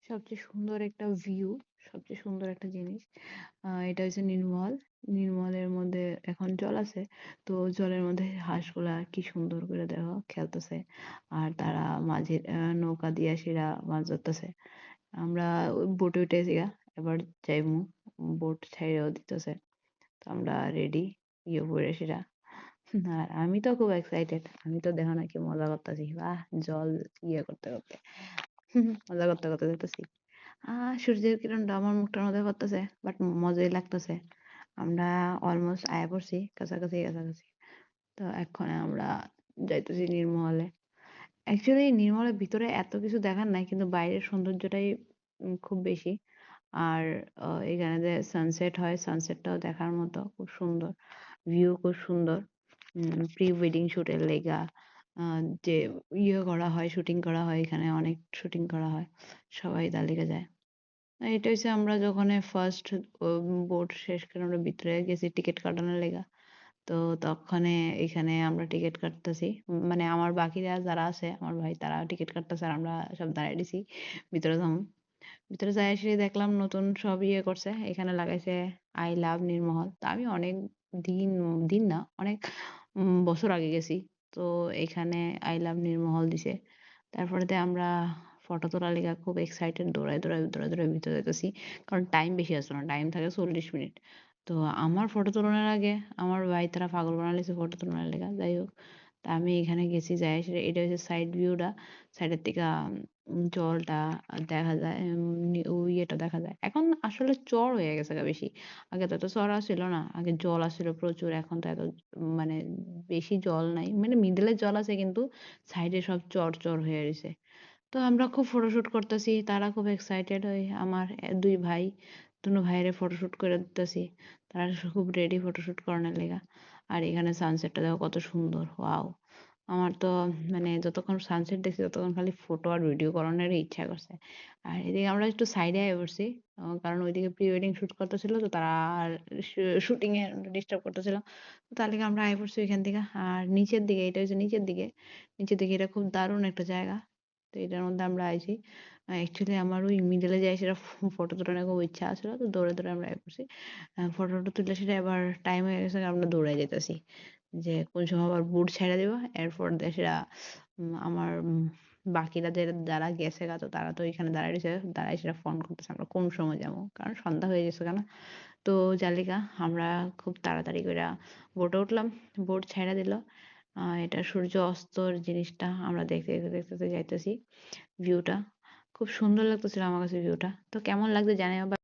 সবচেয়ে সুন্দর একটা ভিউ, সবচেয়ে সুন্দর একটা জিনিস। এটা হচ্ছে নীরমহল। নীরমহলের মধ্যে এখন জল আছে। তো জলের মধ্যে হাঁসগুলা কি সুন্দর করে দেখো খেলতেছে। আর তারা মাঝে নৌকা দিয়া সেরা মাছ ধরতেছে। আমরা ওই বোটে উঠেছি গা, এবার যাইমু। বোট ছাইড়াও দিতেছে। তো আমরা রেডি, ইয়ে পরে সেরা। আর আমি তো খুব এক্সাইটেড। আমি তো দেখো না কি মজা করতেছি। বাহ! জল ইয়ে করতে করতে মজা করতে করতে যেতেছি। সূর্যের কিরণটা আমার মুখটার মধ্যে পড়তেছে, বাট মজাই লাগতেছে। আমরা অলমোস্ট আয়া পড়ছি, কাছাকাছি কাছাকাছি। তো এখন আমরা যাইতেছি নীরমহলে। অ্যাকচুয়ালি নির্মলের ভিতরে এত কিছু দেখার নাই, কিন্তু বাইরের সৌন্দর্যটাই খুব বেশি। আর এখানে যে সানসেট হয়, সানসেটটাও দেখার মতো, খুব সুন্দর। ভিউ খুব সুন্দর। প্রি ওয়েডিং শুটের লেগা যে ইয়ে করা হয়, শুটিং করা হয়, এখানে অনেক শুটিং করা হয়। সবাই তার লেগে যায়। এটা হচ্ছে আমরা যখন ফার্স্ট বোট শেষ করে আমরা ভিতরে গেছি টিকিট কাটানোর লেগা। তো তখনে এখানে আমরা টিকিট কাটতেছি। মানে আমার বাকিরা যারা আছে, আমার ভাই তারা টিকিট কাটতেছে আর আমরা সব দাঁড়ায় দিছি ভিতরে যামু। ভিতরে যাই এসে দেখলাম নতুন সব ইয়ে করছে। এখানে লাগাইছে আই লাভ নীরমহল। তো আমি অনেক দিন, দিন না অনেক বছর আগে গেছি। তো এখানে আই লাভ নীরমহল দিছে। তারপরেতে আমরা ফটো তোলার লিগা খুব এক্সাইটেড দৌড়ায় ভিতরে যাইতেছি। কারণ টাইম বেশি আছে না। টাইম থাকে ৪০ মিনিট। তো আমার ফটো তোলানোর আগে আমার ভাই তারা পাগল বানায় লাইছে ফটো তোলানোর লিগা। যাই হোক। তা আমি এখানে গেছি যাই এসে এটা হচ্ছে সাইড ভিউটা। সাইডের থেকে জলটা দেখা যায়, ওই ইয়েটা দেখা যায়। এখন আসলে চর হয়ে গেছে গা বেশি। আগে তো এত চড়া ছিল না। আগে জল আসছিল প্রচুর। এখন তো এত মানে বেশি জল নাই। মানে মিডলে জল আছে, কিন্তু সাইডে সব চর হয়ে রইছে। তো আমরা খুব ফটোশুট করতেছি। তারা খুব এক্সাইটেড হয়ে আমার ২ ভাই, দুনো ভাইয়েরে ফটোশুট করে দিতেছি। তারা খুব রেডি ফটোশুট করানোর লেগা। আর এখানে সানসেটটা দেখো কত সুন্দর। ওয়াও! আমার তো মানে যতক্ষণ সানসেট দেখছি ততক্ষণ খালি ফটো আর ভিডিও করানোরই ইচ্ছা করছে। আর এদিকে আমরা একটু সাইডে আয়া পড়ছি। কারণ ওইদিকে প্রি ওয়েডিং শুট করতেছিল, তো তারা আর শুটিং এ ডিস্টার্ব করতেছিল। তো তার লিগে আমরা আয়া পড়ছি ওইখান থেকে। আর নিচের দিকে, এটা হচ্ছে নিচের দিকে। নিচের দিকে এটা খুব দারুণ একটা জায়গা। তো এটার মধ্যে আমরা আইছি। অ্যাকচুয়ালি আমার ওই মিডলে যাই সেটা ফটো তোলার খুব ইচ্ছা আছিল। তো দৌড়ে আমরা আয়া পড়ছি। ফটো-টটো তুলে সেটা এবার টাইম হয়ে গেছে, আমরা দৌড়ায় যাইতেছি। যে কোন সময় আবার বুট ছাইড়া দিবা। এরপর দিয়ে সেটা আমার বাকিরা যারা গেছে গা, তো তারা তো এখানে দাঁড়ায় রইছে। দাঁড়ায় সেটা ফোন করতেছে আমরা কোন সময় যাবো। কারণ সন্ধ্যা হয়ে গেছে গা না? তো যার লিগা আমরা খুব তাড়াতাড়ি কইরা বোটে উঠলাম। বোট ছাইড়া দিল। এটা সূর্য অস্তর জিনিসটা আমরা দেখতে যাইতেছি ভিউটা। খুব সুন্দর লাগতেছিল আমার কাছে ভিউটা। তো কেমন লাগছে জানাইও।